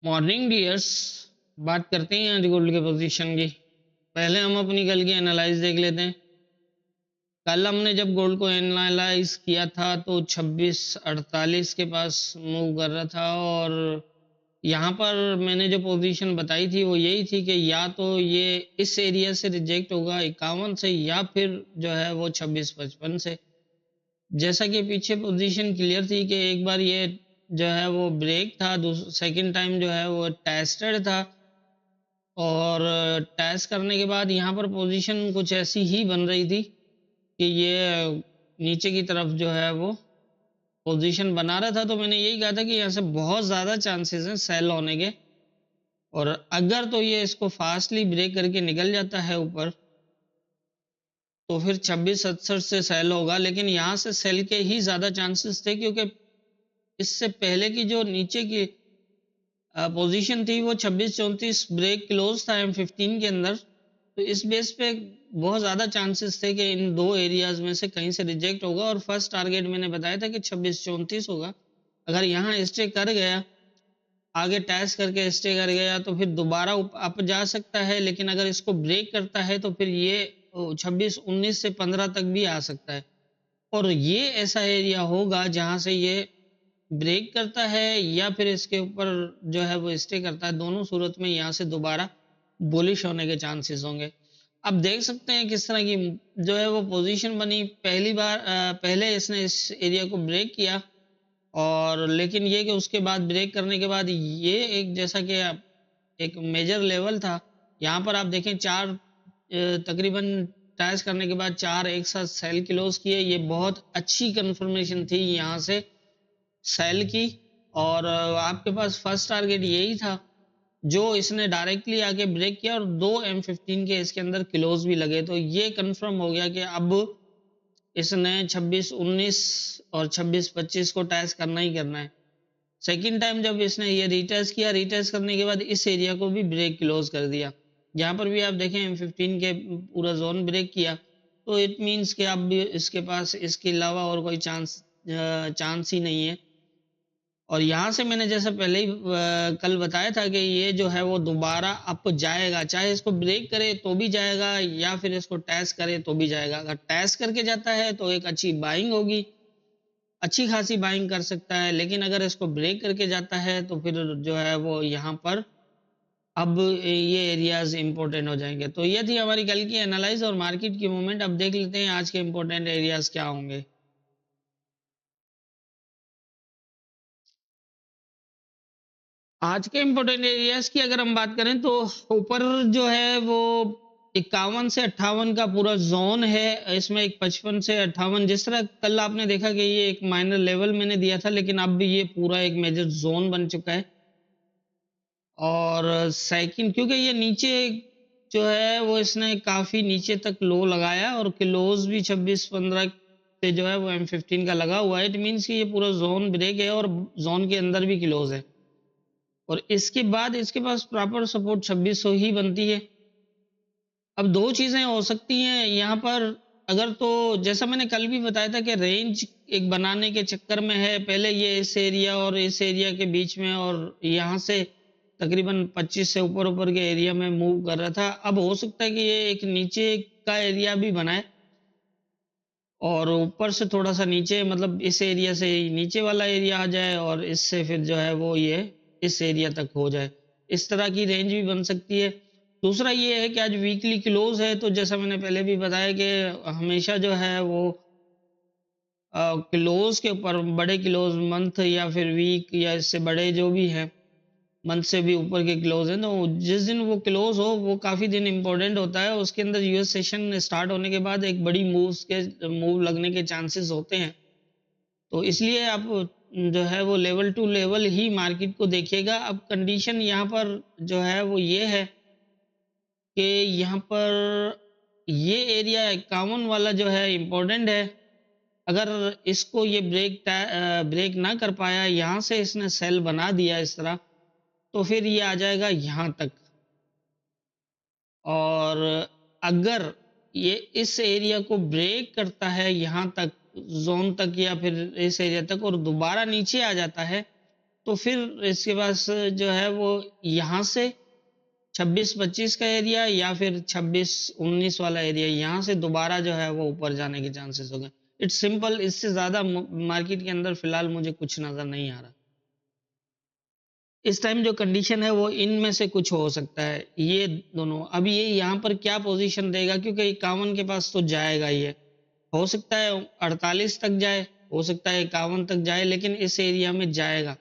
Morning dears, बात करते हैं आज गोल्ड के पोजीशन की। पहले हम अपनी कल की एनालाइज देख लेते हैं। कल हमने जब गोल्ड को एनालाइज किया था तो 2648 के पास मूव कर रहा था, और यहाँ पर मैंने जो पोजीशन बताई थी वो यही थी कि या तो ये इस एरिया से रिजेक्ट होगा 51 से, या फिर जो है वो 2655 से। जैसा कि पीछे पोजीशन क्लियर थी कि एक बार ये जो है वो ब्रेक था, सेकंड टाइम जो है वो टेस्टेड था, और टेस्ट करने के बाद यहाँ पर पोजीशन कुछ ऐसी ही बन रही थी कि ये नीचे की तरफ जो है वो पोजीशन बना रहा था। तो मैंने यही कहा था कि यहाँ से बहुत ज़्यादा चांसेस हैं सेल होने के, और अगर तो ये इसको फास्टली ब्रेक करके निकल जाता है ऊपर तो फिर 2668 से सेल होगा। लेकिन यहाँ से सेल के ही ज़्यादा चांसेस थे, क्योंकि इससे पहले की जो नीचे की पोजीशन थी वो 2634 ब्रेक क्लोज था M15 के अंदर। तो इस बेस पे बहुत ज़्यादा चांसेस थे कि इन दो एरियाज में से कहीं से रिजेक्ट होगा, और फर्स्ट टारगेट मैंने बताया था कि 2634 होगा। अगर यहाँ स्टे कर गया, आगे टेस्ट करके स्टे कर गया, तो फिर दोबारा अप जा सकता है। लेकिन अगर इसको ब्रेक करता है तो फिर ये 2619 से 15 तक भी आ सकता है, और ये ऐसा एरिया होगा जहां से ये ब्रेक करता है या फिर इसके ऊपर जो है वो स्टे करता है। दोनों सूरत में यहाँ से दोबारा बुलिश होने के चांसेस होंगे। अब देख सकते हैं किस तरह की जो है वो पोजीशन बनी। पहली बार पहले इसने इस एरिया को ब्रेक किया, और लेकिन ये कि उसके बाद ब्रेक करने के बाद ये एक जैसा कि एक मेजर लेवल था। यहाँ पर आप देखें चार तकरीबन टैच करने के बाद चार एक साथ सेल क्लोज किए। ये बहुत अच्छी कंफर्मेशन थी यहाँ से सेल की, और आपके पास फर्स्ट टारगेट यही था जो इसने डायरेक्टली आके ब्रेक किया, और दो M15 के इसके अंदर क्लोज भी लगे। तो ये कंफर्म हो गया कि अब इसने 2619 और 2625 को टैच करना ही करना है। सेकेंड टाइम जब इसने ये रीटेस्ट किया, रीटेस्ट करने के बाद इस एरिया को भी ब्रेक क्लोज कर दिया। यहाँ पर भी आप देखें M15 के पूरा जोन ब्रेक किया, तो इट मीन्स कि अब भी इसके पास इसके अलावा और कोई चांस ही नहीं है। और यहाँ से मैंने जैसा पहले ही कल बताया था कि ये जो है वो दोबारा अप जाएगा, चाहे इसको ब्रेक करे तो भी जाएगा या फिर इसको टेस्ट करे तो भी जाएगा। अगर टेस्ट करके जाता है तो एक अच्छी बाइंग होगी, अच्छी खासी बाइंग कर सकता है। लेकिन अगर इसको ब्रेक करके जाता है तो फिर जो है वो यहाँ पर अब ये एरियाज इंपॉर्टेंट हो जाएंगे। तो ये थी हमारी कल की एनालाइज और मार्केट की मूवमेंट। अब देख लेते हैं आज के इंपॉर्टेंट एरियाज क्या होंगे। आज के इम्पोर्टेंट एरियाज की अगर हम बात करें तो ऊपर जो है वो 51 से 58 का पूरा जोन है। इसमें एक 55 से 58, जिस तरह कल आपने देखा कि ये एक माइनर लेवल मैंने दिया था, लेकिन अब भी ये पूरा एक मेजर जोन बन चुका है। और सेकंड, क्योंकि ये नीचे जो है वो इसने काफी नीचे तक लो लगाया, और क्लोज भी 26-15 से जो है वो M15 का लगा हुआ है। इट मीन्स कि ये पूरा जोन ब्रेक है और जोन के अंदर भी क्लोज है, और इसके बाद इसके पास प्रॉपर सपोर्ट 2600 ही बनती है। अब दो चीजें हो सकती हैं यहाँ पर। अगर तो जैसा मैंने कल भी बताया था कि रेंज एक बनाने के चक्कर में है, पहले ये इस एरिया और इस एरिया के बीच में, और यहाँ से तकरीबन 25 से ऊपर ऊपर के एरिया में मूव कर रहा था। अब हो सकता है कि ये एक नीचे का एरिया भी बनाए, और ऊपर से थोड़ा सा नीचे, मतलब इस एरिया से नीचे वाला एरिया आ जाए, और इससे फिर जो है वो ये इस एरिया तक हो जाए। इस तरह की रेंज भी बन सकती है। दूसरा ये है कि आज वीकली क्लोज है, तो जैसा मैंने पहले भी बताया कि हमेशा जो है वो क्लोज के ऊपर, बड़े क्लोज मंथ या फिर वीक या इससे बड़े जो भी हैं, मंथ से भी ऊपर के क्लोज हैं, तो जिस दिन वो क्लोज हो वो काफी दिन इंपॉर्टेंट होता है। उसके अंदर यूएस सेशन स्टार्ट होने के बाद एक बड़ी मूव लगने के चांसेस होते हैं। तो इसलिए आप जो है वो लेवल टू लेवल ही मार्केट को देखिएगा। अब कंडीशन यहाँ पर जो है वो ये है कि यहाँ पर ये एरिया 51 वाला जो है इम्पोर्टेंट है। अगर इसको ये ब्रेक ना कर पाया, यहाँ से इसने सेल बना दिया इस तरह, तो फिर ये आ जाएगा यहाँ तक। और अगर ये इस एरिया को ब्रेक करता है यहाँ तक, जोन तक या फिर इस एरिया तक, और दोबारा नीचे आ जाता है, तो फिर इसके पास जो है वो यहाँ से 26-25 का एरिया या फिर 26-19 वाला एरिया, यहाँ से दोबारा जो है वो ऊपर जाने के चांसेस हो गए। इट्स सिंपल, इससे ज्यादा मार्केट के अंदर फिलहाल मुझे कुछ नजर नहीं आ रहा। इस टाइम जो कंडीशन है वो इनमें से कुछ हो सकता है, ये दोनों। अब ये यहाँ पर क्या पोजीशन देगा, क्योंकि 51 के पास तो जाएगा ये, हो सकता है 48 तक जाए, हो सकता है 51 तक जाए, लेकिन इस एरिया में जाएगा।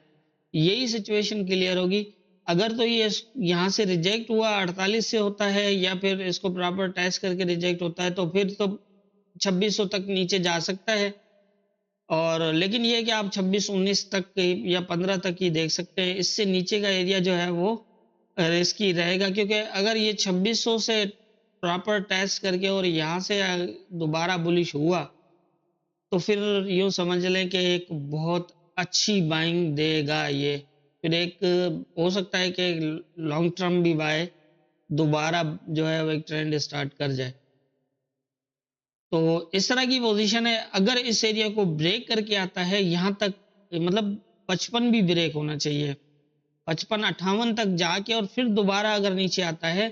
यही सिचुएशन क्लियर होगी। अगर तो ये यहाँ से रिजेक्ट हुआ 48 से होता है, या फिर इसको प्रॉपर टेस्ट करके रिजेक्ट होता है, तो फिर तो 2600 तक नीचे जा सकता है। और लेकिन ये है कि आप 26-19 तक या 15 तक ही देख सकते हैं। इससे नीचे का एरिया जो है वो रिस्की रहेगा, क्योंकि अगर ये 2600 से प्रॉपर टेस्ट करके और यहाँ से दोबारा बुलिश हुआ, तो फिर यूं समझ लें कि एक बहुत अच्छी बाइंग देगा ये। फिर एक हो सकता है कि लॉन्ग टर्म भी बाय दोबारा जो है वो एक ट्रेंड स्टार्ट कर जाए। तो इस तरह की पोजीशन है। अगर इस एरिया को ब्रेक करके आता है यहाँ तक, मतलब 55 भी ब्रेक होना चाहिए, 55-58 तक जाके और फिर दोबारा अगर नीचे आता है,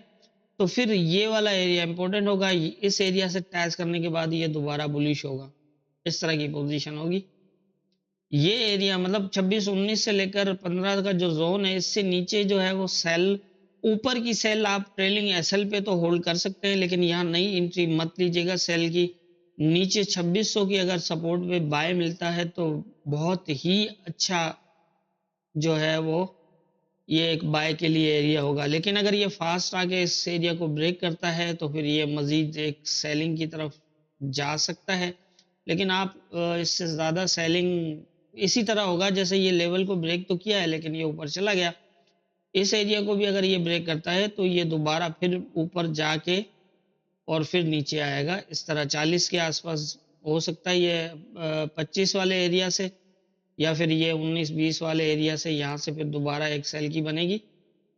तो फिर ये वाला एरिया इंपॉर्टेंट होगा। इस एरिया से टैच करने के बाद ये दोबारा बुलिश होगा, इस तरह की पोजीशन होगी। ये एरिया मतलब 26-19 से लेकर 15 का जो जोन है, इससे नीचे जो है वो सेल, ऊपर की सेल आप ट्रेलिंग एसएल पे तो होल्ड कर सकते हैं, लेकिन यहाँ नई एंट्री मत लीजिएगा सेल की। नीचे 2600 की अगर सपोर्ट पे बाय मिलता है तो बहुत ही अच्छा जो है वो ये एक बाय के लिए एरिया होगा। लेकिन अगर ये फास्ट आके इस एरिया को ब्रेक करता है तो फिर ये मजीद एक सेलिंग की तरफ जा सकता है। लेकिन आप इससे ज़्यादा सेलिंग इसी तरह होगा जैसे ये लेवल को ब्रेक तो किया है लेकिन ये ऊपर चला गया। इस एरिया को भी अगर ये ब्रेक करता है तो ये दोबारा फिर ऊपर जाके और फिर नीचे आएगा। इस तरह 40 के आसपास हो सकता है ये 25 वाले एरिया से, या फिर ये 19-20 वाले एरिया से यहाँ से फिर दोबारा एक सेल की बनेगी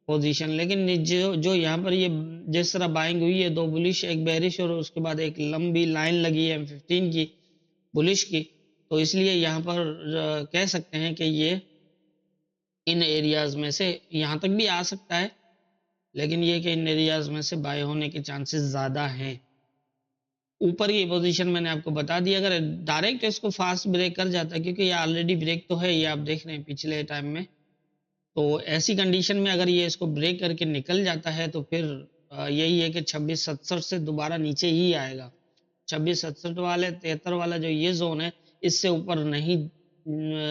पोजीशन। लेकिन जो जो यहाँ पर ये जिस तरह बाइंग हुई है, 2 बुलिश एक बेरिश और उसके बाद एक लंबी लाइन लगी है M15 की बुलिश की, तो इसलिए यहाँ पर कह सकते हैं कि ये इन एरियाज में से यहाँ तक भी आ सकता है, लेकिन ये कि इन एरियाज में से बाय होने के चांसेस ज़्यादा हैं। ऊपर की पोजीशन मैंने आपको बता दी। अगर डायरेक्ट इसको फास्ट ब्रेक कर जाता है, क्योंकि ये ऑलरेडी ब्रेक तो है, ये आप देख रहे हैं पिछले टाइम में, तो ऐसी कंडीशन में अगर ये इसको ब्रेक करके निकल जाता है तो फिर यही है कि 2667 से दोबारा नीचे ही आएगा। 2667 वाले 73 वाला जो ये जोन है, इससे ऊपर नहीं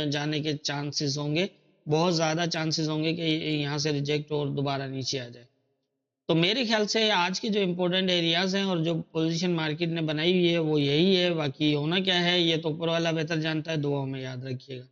जाने के चांसेस होंगे। बहुत ज़्यादा चांसेस होंगे कि यहाँ से रिजेक्ट और दोबारा नीचे आ जाए। तो मेरे ख्याल से आज के जो इम्पोर्टेंट एरियाज हैं और जो पोजीशन मार्केट ने बनाई हुई है वो यही है। बाकी होना क्या है ये तो ऊपर वाला बेहतर जानता है। दुआओं में याद रखिएगा।